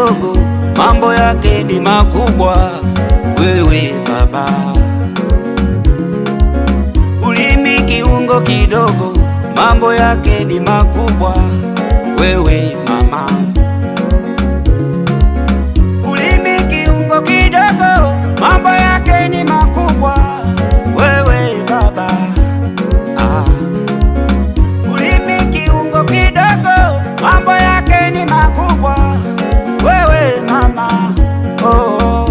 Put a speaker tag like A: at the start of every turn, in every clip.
A: kidogo, mambo yake ni makubwa. Wewe Baba, ulimi kiungo kidogo, mambo yake ni makubwa. Wewe Mama, ulimi kiungo kidogo, mambo yake ni makubwa. Wewe Baba, ulimi kiungo kidogo, mambo yake ni makubwa. Wewe Mama, oh.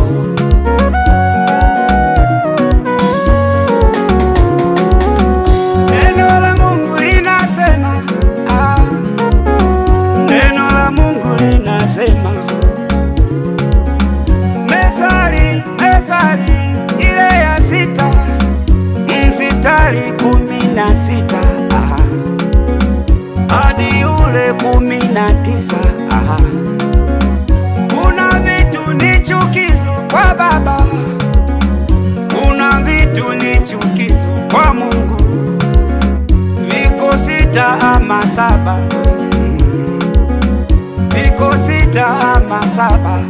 A: Neno la Mungu linasema, neno la Mungu linasema, Methali ile ya 6 mstari 16 hadi ule 19. Kuna vitu ni chukizo kwa Baba, kuna vitu ni chukizo kwa Mungu. Viko 6 ama 7, viko 6 ama 7.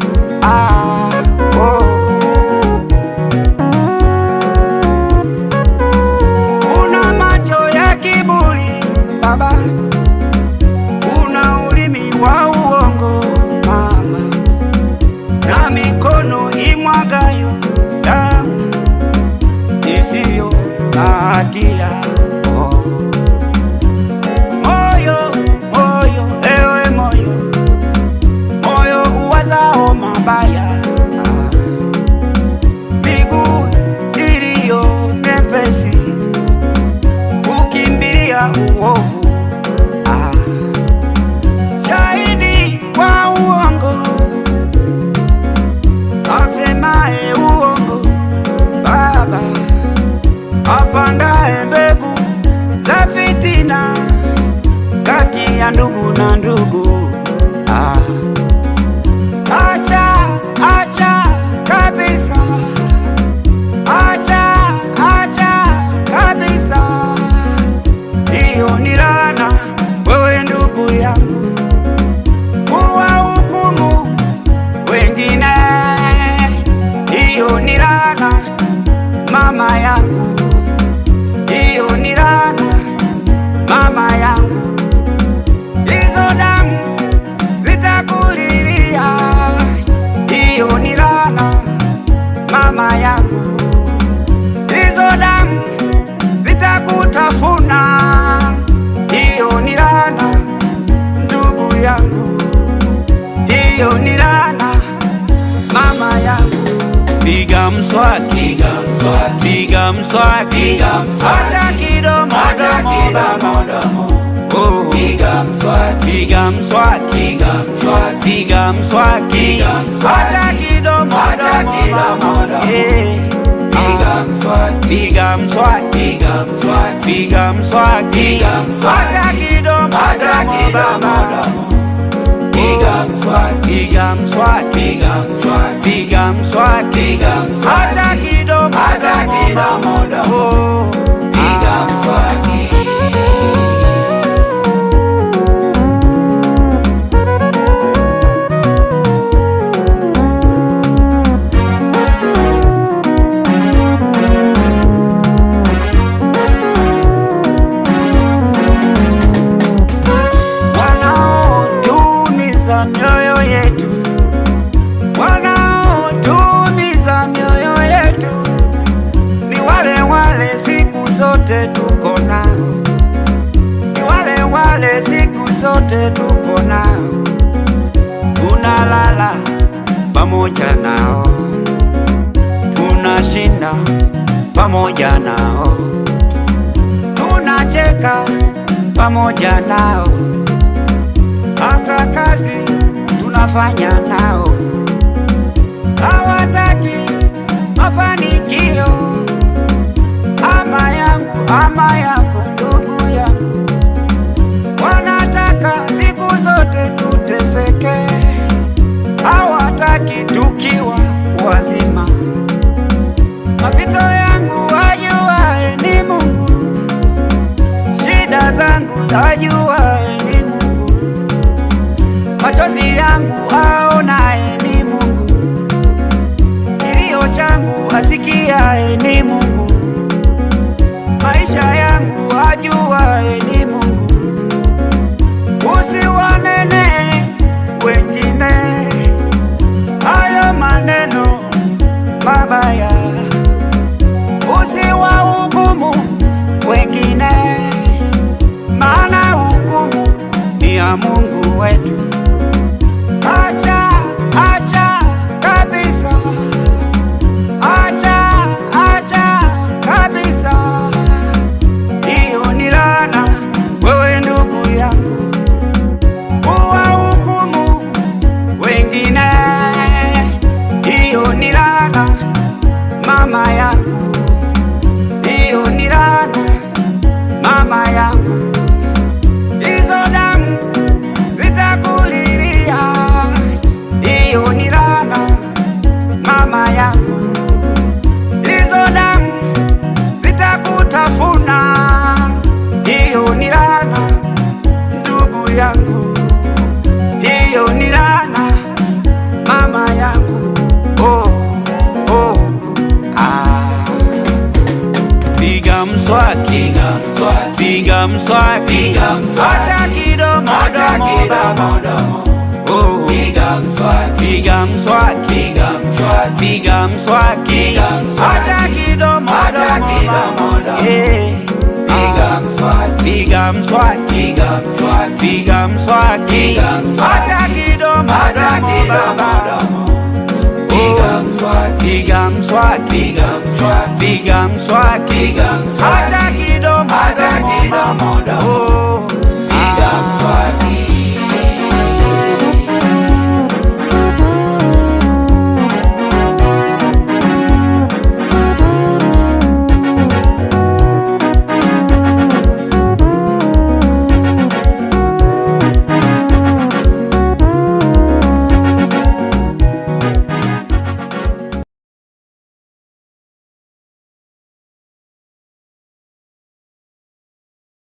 A: Kuna macho ya kiburi Baba, kuna ulimi wa uongo Mama, na mikono imwagayo damu isiyo na hatia. Moyo, ewe moyo uwazao mabaya, miguu iliyo mepesi kukimbilia uovu, shahidi wa uongo asemaye uongo Baba, apandaye mbegu za fitina kati ya ndugu na ndugu. Acha kabisa, acha kabisa. Hiyo ni laana, wewe ndugu yangu, kuwahukumu wengine. Hiyo ni laana mama yangu, hiyo ni laana mama yangu. Hizo damu zitakulilia, hiyo ni laana mama yangu. Hizo damu zitakutafuna, hiyo ni laana ndugu yangu, hiyo ni laana mama yangu. Piga mswaki, piga mswaki, acha kidomo domo. Piga mswaki, piga mswaki, acha kidomo domo. Piga mswaki, piga mswaki, acha kidomo domo. Piga mswaki, piga mswaki, acha kidomo domo. Piga mswaki. Mioyo yetu, wanaotumiza mioyo yetu ni wale siku zote tuko nao, ni wale siku zote tuko nao. Tunalala pamoja nao, tunashinda pamoja nao, tunacheka pamoja nao, hata kazi tunafanya nao. Hawataki mafanikio ama yangu ama yako ndugu yangu, wanataka siku zote tuteseke. Hawataki tukiwa wazima. Mapito yangu ajuaye ni Mungu, shida zangu ajuaye ni Mungu, machozi yangu aonaye nisikiaye ni Mungu, maisha yangu ajuaye ni Mungu. Usiwanene wengine hayo maneno mabaya, usiwahukumu wengine, maana hukumu ni ya Mungu wetu. Acha kabisa, acha kabisa, hiyo ni laana. Wewe ndugu yangu, uwahukumu wengine, hiyo ni laana. Mama yangu, hiyo ni laana. Mama yangu, hizo damu zitakulilia, hiyo ni laana. Mama yangu, hizo damu zitakutafuna, hiyo ni laana. Ndugu yangu, hiyo ni laana. Mama yangu, piga mswaki, piga mswaki, acha kidomo domo. Piga mswaki, piga mswaki, acha kidomo domo. Piga mswaki, piga mswaki, acha kidomo domo. Piga mswaki, piga mswaki, acha kidomo domo.